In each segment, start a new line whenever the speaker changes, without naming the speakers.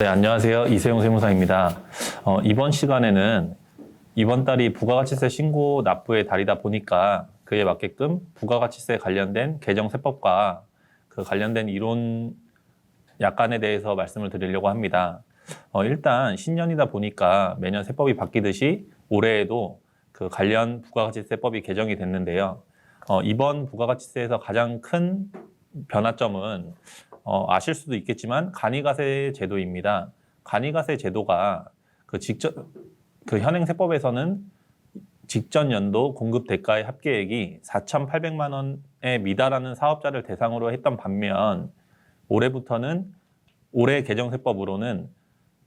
네, 안녕하세요. 이세용 세무사입니다. 이번 시간에는 이번 달이 부가가치세 신고 납부의 달이다 보니까 그에 맞게끔 부가가치세 관련된 개정세법과 그 관련된 이론 약관에 대해서 말씀을 드리려고 합니다. 일단 신년이다 보니까 매년 세법이 바뀌듯이 올해에도 그 관련 부가가치세법이 개정이 됐는데요. 이번 부가가치세에서 가장 큰 변화점은 아실 수도 있겠지만 간이가세 제도입니다. 간이가세 제도가 그 현행 세법에서는 직전 연도 공급 대가의 합계액이 4,800만 원에 미달하는 사업자를 대상으로 했던 반면 올해부터는 올해 개정 세법으로는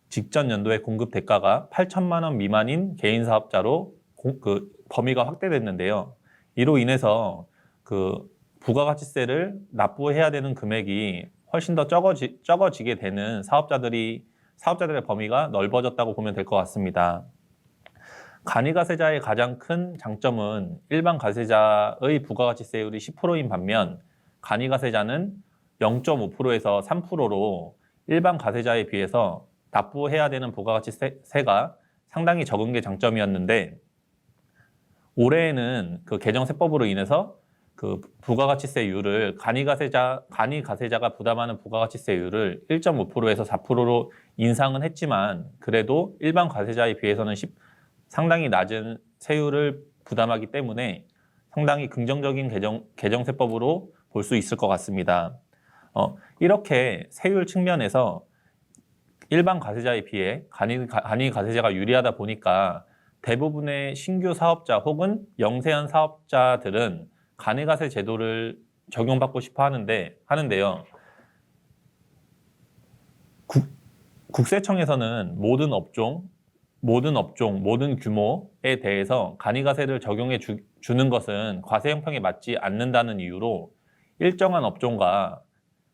직전 연도의 공급 대가가 8천만 원 미만인 개인 사업자로 그 범위가 확대됐는데요. 이로 인해서 그 부가가치세를 납부해야 되는 금액이 훨씬 더 적어지게 되는 사업자들의 범위가 넓어졌다고 보면 될 것 같습니다. 간이가세자의 가장 큰 장점은 일반 가세자의 부가가치세율이 10%인 반면 간이가세자는 0.5%에서 3%로 일반 가세자에 비해서 납부해야 되는 부가가치세가 상당히 적은 게 장점이었는데 올해에는 그 개정세법으로 인해서 그 부가가치세율을 간이가세자가 부담하는 부가가치세율을 1.5%에서 4%로 인상은 했지만 그래도 일반 가세자에 비해서는 상당히 낮은 세율을 부담하기 때문에 상당히 긍정적인 개정세법으로 볼 수 있을 것 같습니다. 이렇게 세율 측면에서 일반 가세자에 비해 간이가세자가 유리하다 보니까 대부분의 신규 사업자 혹은 영세한 사업자들은 간이가세 제도를 적용받고 싶어 하는데요. 국세청에서는 모든 업종, 모든 규모에 대해서 간이가세를 적용해 주는 것은 과세 형평에 맞지 않는다는 이유로 일정한 업종과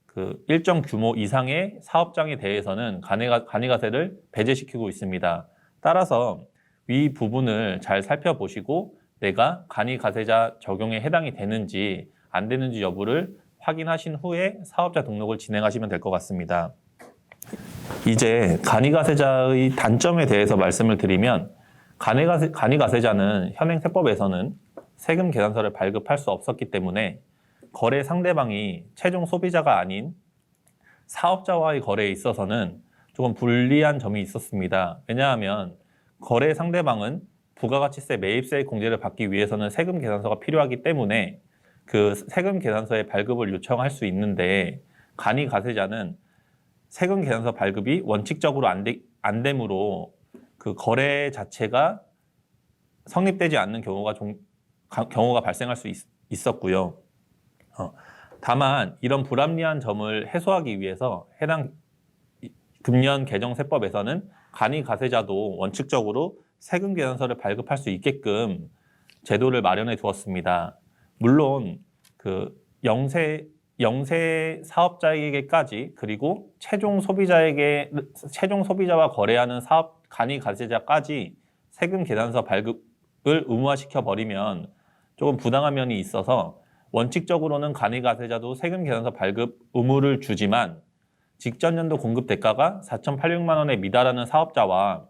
그 일정 규모 이상의 사업장에 대해서는 간이가세를 배제시키고 있습니다. 따라서 위 부분을 잘 살펴보시고 내가 간이가세자 적용에 해당이 되는지 안 되는지 여부를 확인하신 후에 사업자 등록을 진행하시면 될 것 같습니다. 이제 간이가세자의 단점에 대해서 말씀을 드리면 간이가세자는 현행 세법에서는 세금 계산서를 발급할 수 없었기 때문에 거래 상대방이 최종 소비자가 아닌 사업자와의 거래에 있어서는 조금 불리한 점이 있었습니다. 왜냐하면 거래 상대방은 부가가치세 매입세액 공제를 받기 위해서는 세금 계산서가 필요하기 때문에 그 세금 계산서의 발급을 요청할 수 있는데 간이가세자는 세금 계산서 발급이 원칙적으로 안 되므로 그 거래 자체가 성립되지 않는 경우가 발생할 수 있었고요. 다만 이런 불합리한 점을 해소하기 위해서 해당 금년 개정 세법에서는 간이가세자도 원칙적으로 세금 계산서를 발급할 수 있게끔 제도를 마련해 두었습니다. 물론 그 영세 사업자에게까지 그리고 최종 소비자와 거래하는 간이가세자까지 세금 계산서 발급을 의무화시켜 버리면 조금 부당한 면이 있어서 원칙적으로는 간이가세자도 세금 계산서 발급 의무를 주지만 직전 연도 공급 대가가 4,800만 원에 미달하는 사업자와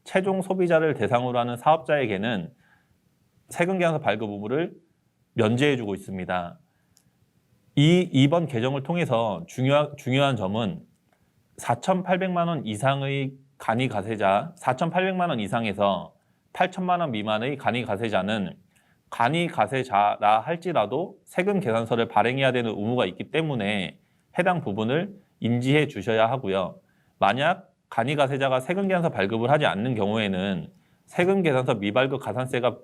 최종 소비자를 대상으로 하는 사업자에게는 세금 계산서 발급 의무를 면제해주고 있습니다. 이번 개정을 통해서 중요한 점은 4,800만 원 이상의 간이가세자, 4,800만 원 이상에서 8천만 원 미만의 간이가세자는 간이가세자라 할지라도 세금 계산서를 발행해야 되는 의무가 있기 때문에 해당 부분을 인지해 주셔야 하고요. 만약 간이가세자가 세금 계산서 발급을 하지 않는 경우에는 세금 계산서 미발급 가산세가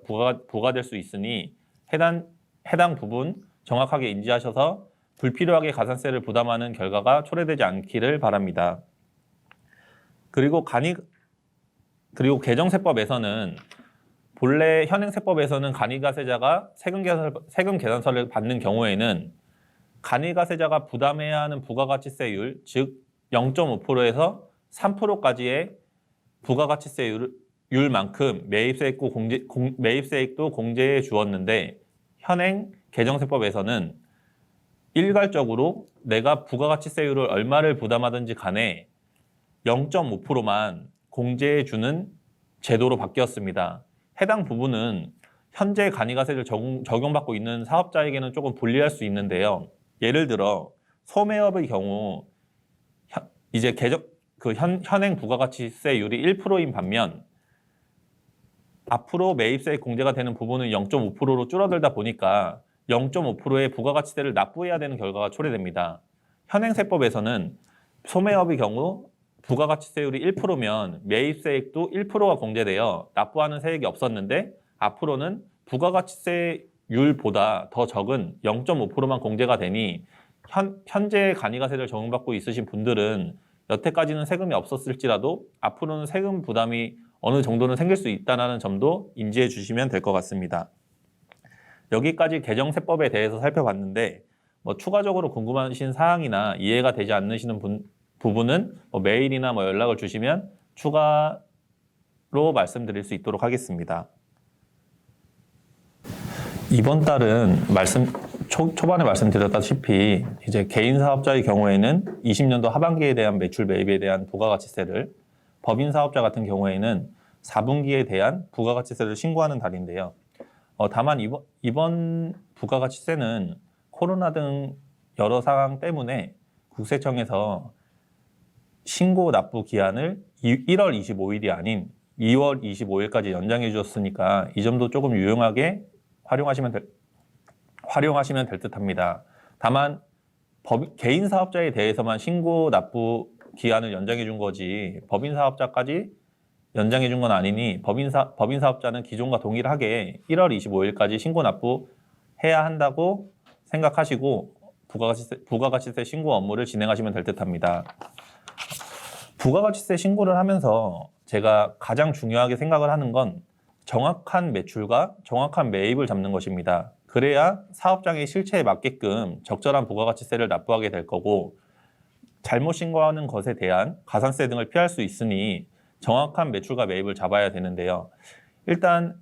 부과될 수 있으니 해당 부분 정확하게 인지하셔서 불필요하게 가산세를 부담하는 결과가 초래되지 않기를 바랍니다. 그리고 개정세법에서는 본래 현행 세법에서는 간이가세자가 세금 계산서를 받는 경우에는 간이가세자가 부담해야 하는 부가가치세율, 즉 0.5%에서 3%까지의 부가가치세율만큼 매입세액도 공제해 주었는데 현행 개정세법에서는 일괄적으로 내가 부가가치세율을 얼마를 부담하든지 간에 0.5%만 공제해 주는 제도로 바뀌었습니다. 해당 부분은 현재 간이가세를 적용받고 있는 사업자에게는 조금 불리할 수 있는데요. 예를 들어 소매업의 경우 이제 현행 부가가치세율이 1%인 반면 앞으로 매입세 공제가 되는 부분은 0.5%로 줄어들다 보니까 0.5%의 부가가치세를 납부해야 되는 결과가 초래됩니다. 현행세법에서는 소매업의 경우 부가가치세율이 1%면 매입세액도 1%가 공제되어 납부하는 세액이 없었는데 앞으로는 부가가치세율보다 더 적은 0.5%만 공제가 되니 현재 간이가세를 적용받고 있으신 분들은 여태까지는 세금이 없었을지라도 앞으로는 세금 부담이 어느 정도는 생길 수 있다는 점도 인지해 주시면 될 것 같습니다. 여기까지 개정세법에 대해서 살펴봤는데 추가적으로 궁금하신 사항이나 이해가 되지 않으시는 부분은 메일이나 연락을 주시면 추가로 말씀드릴 수 있도록 하겠습니다. 이번 달은 초반에 말씀드렸다시피 이제 개인 사업자의 경우에는 20년도 하반기에 대한 매출 매입에 대한 부가가치세를, 법인 사업자 같은 경우에는 4분기에 대한 부가가치세를 신고하는 달인데요. 다만 이번 부가가치세는 코로나 등 여러 상황 때문에 국세청에서 신고 납부 기한을 1월 25일이 아닌 2월 25일까지 연장해 주셨으니까 이 점도 조금 유용하게 활용하시면 될 듯합니다. 다만 개인 사업자에 대해서만 신고 납부 기한을 연장해 준 거지 법인 사업자까지 연장해 준 건 아니니 법인 사업자는 기존과 동일하게 1월 25일까지 신고 납부해야 한다고 생각하시고 부가가치세 신고 업무를 진행하시면 될 듯합니다. 부가가치세 신고를 하면서 제가 가장 중요하게 생각을 하는 건 정확한 매출과 정확한 매입을 잡는 것입니다. 그래야 사업장의 실체에 맞게끔 적절한 부가가치세를 납부하게 될 거고 잘못 신고하는 것에 대한 가산세 등을 피할 수 있으니 정확한 매출과 매입을 잡아야 되는데요. 일단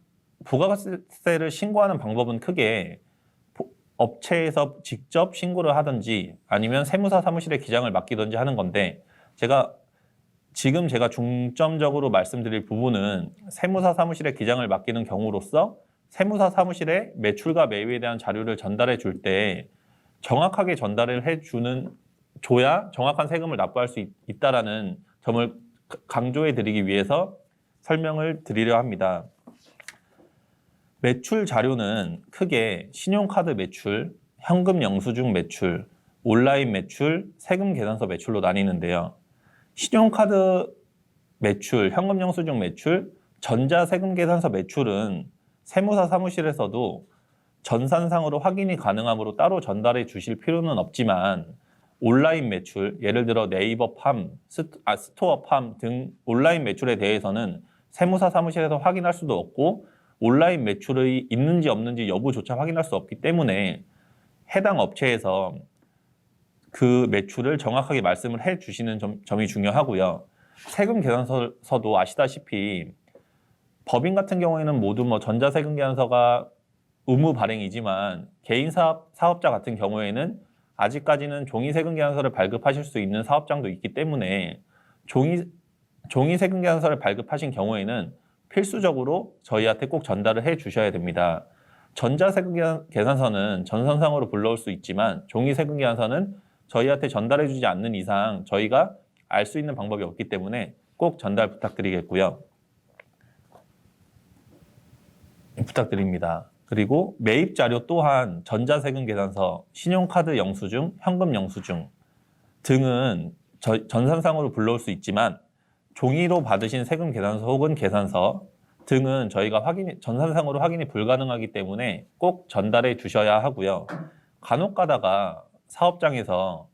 부가가치세를 신고하는 방법은 크게 업체에서 직접 신고를 하든지 아니면 세무사 사무실에 기장을 맡기든지 하는 건데 지금 제가 중점적으로 말씀드릴 부분은 세무사 사무실에 기장을 맡기는 경우로서 세무사 사무실에 매출과 매입에 대한 자료를 전달해 줄 때 정확하게 전달을 줘야 정확한 세금을 납부할 수 있다라는 점을 강조해 드리기 위해서 설명을 드리려 합니다. 매출 자료는 크게 신용카드 매출, 현금 영수증 매출, 온라인 매출, 세금 계산서 매출로 나뉘는데요. 신용카드 매출, 현금 영수증 매출, 전자세금 계산서 매출은 세무사 사무실에서도 전산상으로 확인이 가능하므로 따로 전달해 주실 필요는 없지만 온라인 매출, 예를 들어 네이버 팜, 스토어 팜 등 온라인 매출에 대해서는 세무사 사무실에서 확인할 수도 없고 온라인 매출이 있는지 없는지 여부조차 확인할 수 없기 때문에 해당 업체에서 그 매출을 정확하게 말씀을 해 주시는 점이 중요하고요. 세금 계산서도 아시다시피 법인 같은 경우에는 모두 전자세금 계산서가 의무 발행이지만 개인 사업자 같은 경우에는 아직까지는 종이 세금 계산서를 발급하실 수 있는 사업장도 있기 때문에 종이 세금 계산서를 발급하신 경우에는 필수적으로 저희한테 꼭 전달을 해 주셔야 됩니다. 전자세금 계산서는 전산상으로 불러올 수 있지만 종이 세금 계산서는 저희한테 전달해 주지 않는 이상 저희가 알 수 있는 방법이 없기 때문에 꼭 전달 부탁드립니다. 그리고 매입 자료 또한 전자세금 계산서, 신용카드 영수증, 현금 영수증 등은 전산상으로 불러올 수 있지만 종이로 받으신 세금 계산서 혹은 계산서 등은 저희가 전산상으로 확인이 불가능하기 때문에 꼭 전달해 주셔야 하고요. 간혹 가다가 사업장에서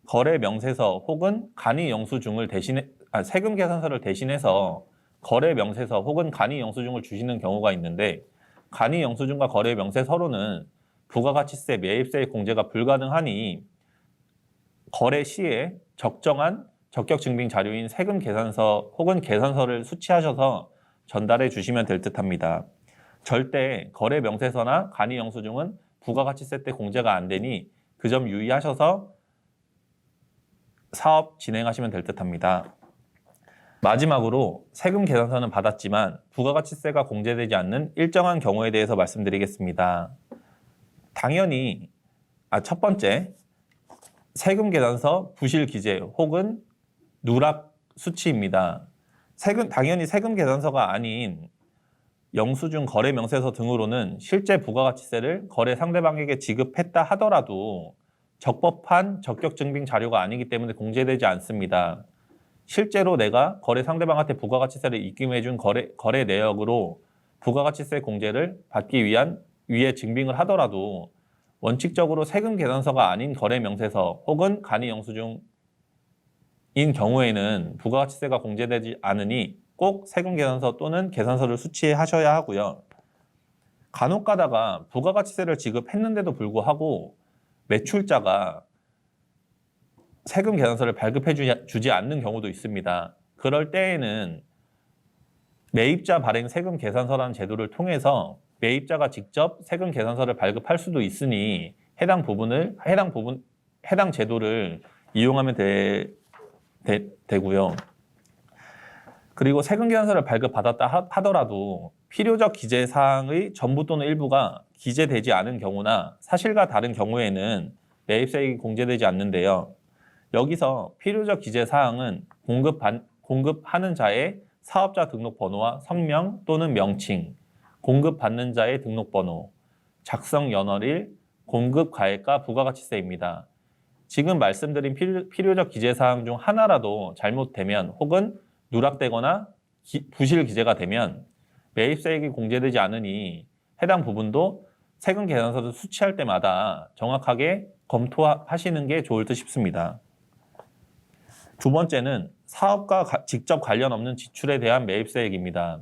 거래 명세서 혹은 간이 영수증을 세금 계산서를 대신해서 거래 명세서 혹은 간이 영수증을 주시는 경우가 있는데 간이 영수증과 거래 명세서로는 부가가치세, 매입세 공제가 불가능하니 거래 시에 적정한 적격 증빙 자료인 세금 계산서 혹은 계산서를 수취하셔서 전달해 주시면 될 듯합니다. 절대 거래 명세서나 간이 영수증은 부가가치세 때 공제가 안 되니 그 점 유의하셔서 사업 진행하시면 될 듯합니다. 마지막으로 세금 계산서는 받았지만 부가가치세가 공제되지 않는 일정한 경우에 대해서 말씀드리겠습니다. 당연히 첫 번째, 세금 계산서 부실 기재 혹은 누락 수치입니다. 당연히 세금 계산서가 아닌 영수증 거래 명세서 등으로는 실제 부가가치세를 거래 상대방에게 지급했다 하더라도 적법한 적격 증빙 자료가 아니기 때문에 공제되지 않습니다. 실제로 내가 거래 상대방한테 부가가치세를 입금해준 거래 내역으로 부가가치세 공제를 받기 위해 증빙을 하더라도 원칙적으로 세금 계산서가 아닌 거래 명세서 혹은 간이 영수증인 경우에는 부가가치세가 공제되지 않으니 꼭 세금 계산서 또는 계산서를 수취하셔야 하고요. 간혹 가다가 부가가치세를 지급했는데도 불구하고 매출자가 세금 계산서를 발급해 주지 않는 경우도 있습니다. 그럴 때에는 매입자 발행 세금 계산서라는 제도를 통해서 매입자가 직접 세금 계산서를 발급할 수도 있으니 해당 제도를 이용하면 되고요. 그리고 세금 계산서를 발급받았다 하더라도 필요적 기재 사항의 전부 또는 일부가 기재되지 않은 경우나 사실과 다른 경우에는 매입세액이 공제되지 않는데요. 여기서 필요적 기재 사항은 공급하는 자의 사업자 등록번호와 성명 또는 명칭, 공급받는 자의 등록번호, 작성 연월일, 공급 가액과 부가가치세입니다. 지금 말씀드린 필요적 기재 사항 중 하나라도 잘못되면 혹은 누락되거나 부실 기재가 되면 매입세액이 공제되지 않으니 해당 부분도 세금 계산서를 수취할 때마다 정확하게 검토하시는 게 좋을 듯 싶습니다. 두 번째는 사업과 직접 관련 없는 지출에 대한 매입세액입니다.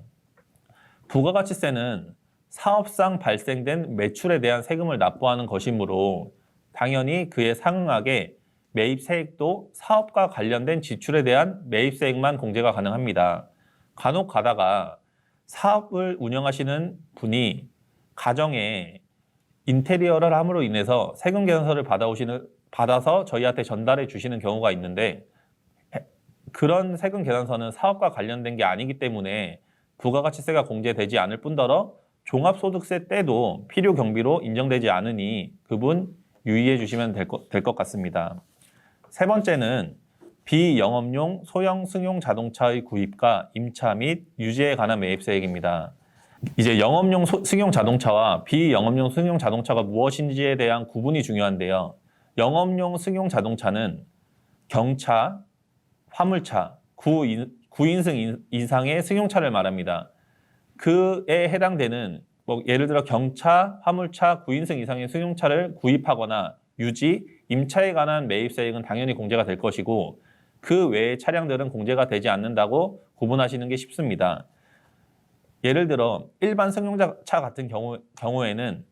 부가가치세는 사업상 발생된 매출에 대한 세금을 납부하는 것이므로 당연히 그에 상응하게 매입세액도 사업과 관련된 지출에 대한 매입세액만 공제가 가능합니다. 간혹 가다가 사업을 운영하시는 분이 가정에 인테리어를 함으로 인해서 세금 계산서를 받아서 저희한테 전달해 주시는 경우가 있는데 그런 세금 계산서는 사업과 관련된 게 아니기 때문에 부가가치세가 공제되지 않을 뿐더러 종합소득세 때도 필요 경비로 인정되지 않으니 그분 유의해 주시면 될 것 같습니다. 세 번째는 비영업용 소형 승용 자동차의 구입과 임차 및 유지에 관한 매입세액입니다. 이제 영업용 승용 자동차와 비영업용 승용 자동차가 무엇인지에 대한 구분이 중요한데요. 영업용 승용 자동차는 경차, 화물차, 9인승 이상의 승용차를 말합니다. 그에 해당되는 예를 들어 경차, 화물차, 9인승 이상의 승용차를 구입하거나 유지, 임차에 관한 매입세액은 당연히 공제가 될 것이고 그 외의 차량들은 공제가 되지 않는다고 구분하시는 게 쉽습니다. 예를 들어 일반 승용차 같은 경우에는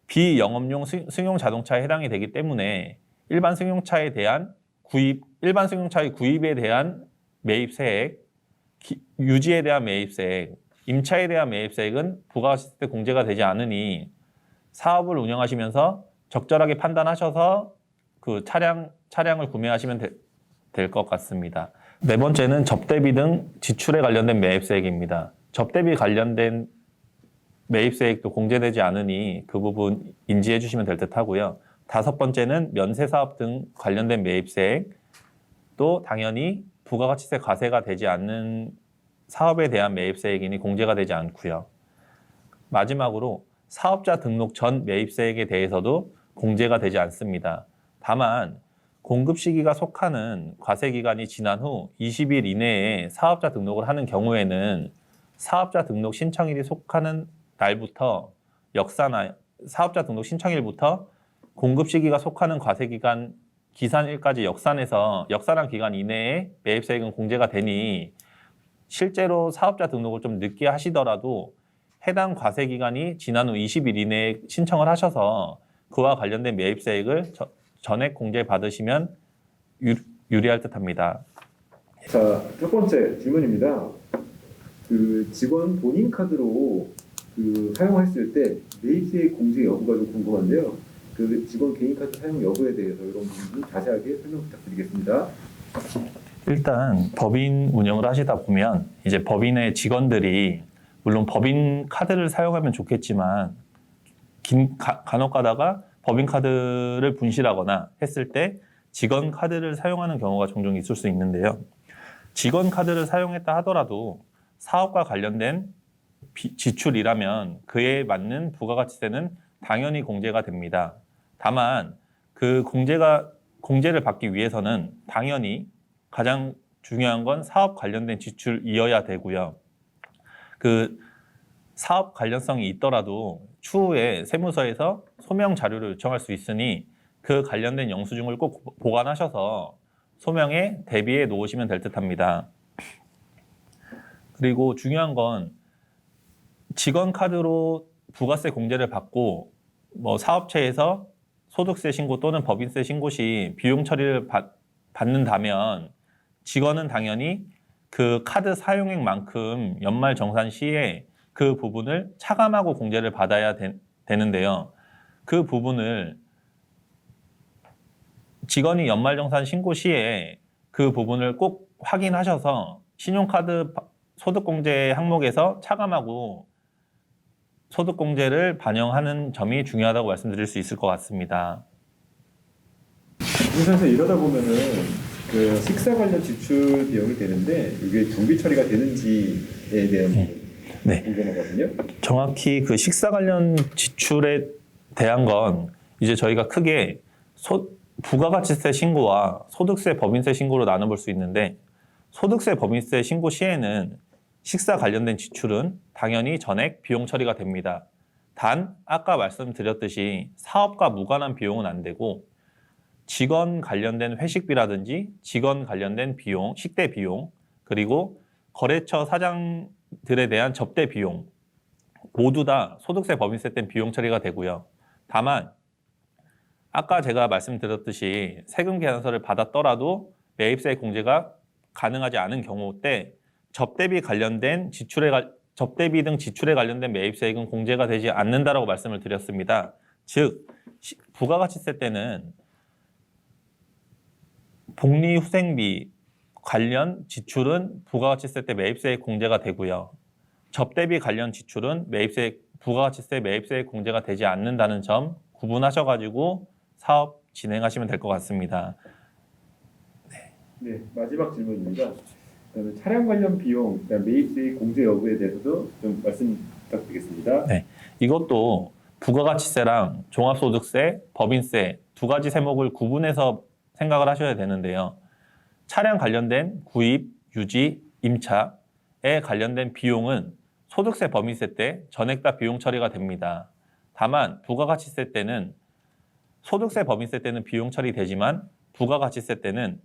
비영업용 승용 자동차에 해당이 되기 때문에 일반 승용차의 구입에 대한 매입세액, 유지에 대한 매입세액, 임차에 대한 매입세액은 부가가치세 때 공제가 되지 않으니 사업을 운영하시면서 적절하게 판단하셔서 그 차량을 구매하시면 될 것 같습니다. 네 번째는 접대비 등 지출에 관련된 매입세액입니다. 접대비 관련된 매입세액도 공제되지 않으니 그 부분 인지해 주시면 될 듯 하고요. 다섯 번째는 면세사업 등 관련된 매입세액, 또 당연히 부가가치세 과세가 되지 않는 사업에 대한 매입세액이니 공제가 되지 않고요. 마지막으로 사업자 등록 전 매입세액에 대해서도 공제가 되지 않습니다. 다만 공급 시기가 속하는 과세기간이 지난 후 20일 이내에 사업자 등록을 하는 경우에는 사업자 등록 신청일이 속하는 날부터 사업자 등록 신청일부터 공급 시기가 속하는 과세기간 기산일까지 역산한 기간 이내에 매입세액은 공제가 되니 실제로 사업자 등록을 좀 늦게 하시더라도 해당 과세기간이 지난 후 20일 이내에 신청을 하셔서 그와 관련된 매입세액을 전액 공제 받으시면 유리할 듯합니다.
자, 첫 번째 질문입니다. 그 직원 본인 카드로 사용했을 때 매입세액 공제 여부가 좀 궁금한데요. 그 직원 개인 카드 사용 여부에 대해서 이런 부분 자세하게 설명 부탁드리겠습니다.
일단 법인 운영을 하시다 보면 이제 법인의 직원들이 물론 법인 카드를 사용하면 좋겠지만 간혹 가다가 법인 카드를 분실하거나 했을 때 직원 카드를 사용하는 경우가 종종 있을 수 있는데요. 직원 카드를 사용했다 하더라도 사업과 관련된 지출이라면 그에 맞는 부가가치세는 당연히 공제가 됩니다. 다만 그 공제를 받기 위해서는 당연히 가장 중요한 건 사업 관련된 지출이어야 되고요. 그 사업 관련성이 있더라도 추후에 세무서에서 소명 자료를 요청할 수 있으니 그 관련된 영수증을 꼭 보관하셔서 소명에 대비해 놓으시면 될 듯합니다. 그리고 중요한 건 직원 카드로 부가세 공제를 받고 사업체에서 소득세 신고 또는 법인세 신고 시 비용 처리를 받는다면 직원은 당연히 그 카드 사용액만큼 연말 정산 시에 그 부분을 차감하고 공제를 받아야 되는데요. 그 부분을 직원이 연말정산 신고 시에 그 부분을 꼭 확인하셔서 신용카드 소득공제 항목에서 차감하고 소득공제를 반영하는 점이 중요하다고 말씀드릴 수 있을 것 같습니다.
사실 이러다 보면은 그 식사 관련 지출 비용이 되는데 이게 정비 처리가 되는지에 대한 궁금하거든요.
정확히 그 식사 관련 지출에 대한 건 이제 저희가 크게 부가가치세 신고와 소득세 법인세 신고로 나눠볼 수 있는데 소득세 법인세 신고 시에는 식사 관련된 지출은 당연히 전액 비용 처리가 됩니다. 단 아까 말씀드렸듯이 사업과 무관한 비용은 안 되고 직원 관련된 회식비라든지 직원 관련된 비용, 식대 비용, 그리고 거래처 사장들에 대한 접대 비용 모두 다 소득세 법인세 땐 비용 처리가 되고요. 다만 아까 제가 말씀드렸듯이 세금 계산서를 받았더라도 매입세 공제가 가능하지 않은 경우 때 접대비 등 지출에 관련된 매입세액은 공제가 되지 않는다라고 말씀을 드렸습니다. 즉 부가가치세 때는 복리후생비 관련 지출은 부가가치세 때 매입세액 공제가 되고요. 접대비 관련 지출은 부가가치세 매입세액 공제가 되지 않는다는 점 구분하셔가지고 사업 진행하시면 될 것 같습니다.
네, 마지막 질문입니다. 차량 관련 비용, 매입세액 공제 여부에 대해서도 좀 말씀 부탁드리겠습니다.
네, 이것도 부가가치세랑 종합소득세, 법인세 두 가지 세목을 구분해서 생각을 하셔야 되는데요. 차량 관련된 구입, 유지, 임차에 관련된 비용은 소득세, 법인세 때 전액 다 비용 처리가 됩니다. 다만 부가가치세 때는 소득세, 법인세 때는 비용 처리되지만 부가가치세 때는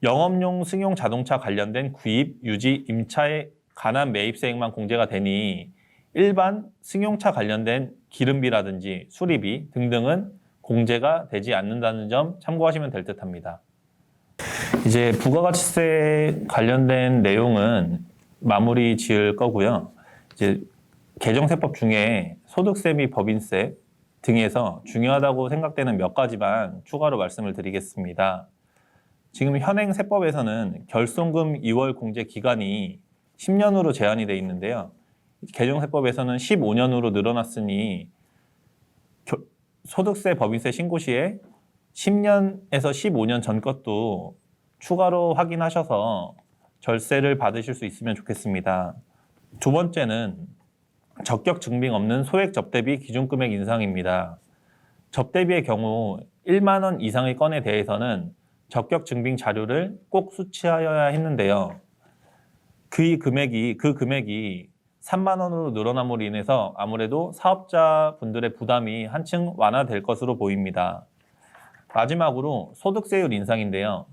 영업용 승용 자동차 관련된 구입, 유지, 임차에 관한 매입세액만 공제가 되니 일반 승용차 관련된 기름비라든지 수리비 등등은 공제가 되지 않는다는 점 참고하시면 될 듯합니다. 이제 부가가치세 관련된 내용은 마무리 지을 거고요. 이제 개정세법 중에 소득세 및 법인세 등에서 중요하다고 생각되는 몇 가지만 추가로 말씀을 드리겠습니다. 지금 현행 세법에서는 결손금 2월 공제 기간이 10년으로 제한이 되어 있는데요. 개정세법에서는 15년으로 늘어났으니 소득세, 법인세 신고 시에 10년에서 15년 전 것도 추가로 확인하셔서 절세를 받으실 수 있으면 좋겠습니다. 두 번째는 적격 증빙 없는 소액 접대비 기준금액 인상입니다. 접대비의 경우 1만 원 이상의 건에 대해서는 적격 증빙 자료를 꼭 수취하여야 했는데요. 그 금액이 3만 원으로 늘어남으로 인해서 아무래도 사업자분들의 부담이 한층 완화될 것으로 보입니다. 마지막으로 소득세율 인상인데요.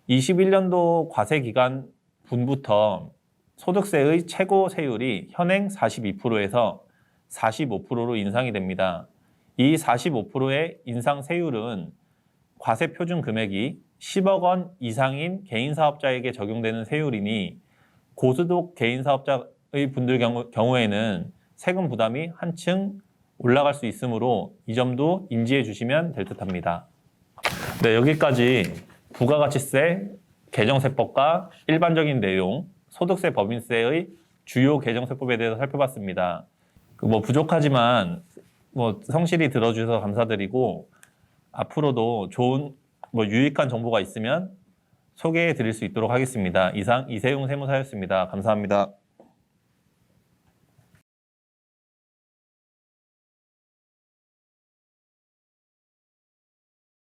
21년도 과세기간 분부터 소득세의 최고 세율이 현행 42%에서 45%로 인상이 됩니다. 이 45%의 인상 세율은 과세 표준 금액이 10억 원 이상인 개인 사업자에게 적용되는 세율이니 고소득 개인 사업자의 분들 경우에는 세금 부담이 한층 올라갈 수 있으므로 이 점도 인지해 주시면 될 듯합니다. 네, 여기까지 부가가치세 개정세법과 일반적인 내용, 소득세, 법인세의 주요 개정세법에 대해서 살펴봤습니다. 뭐 부족하지만 뭐 성실히 들어주셔서 감사드리고 앞으로도 좋은 뭐 유익한 정보가 있으면 소개해 드릴 수 있도록 하겠습니다. 이상 이세용 세무사였습니다. 감사합니다.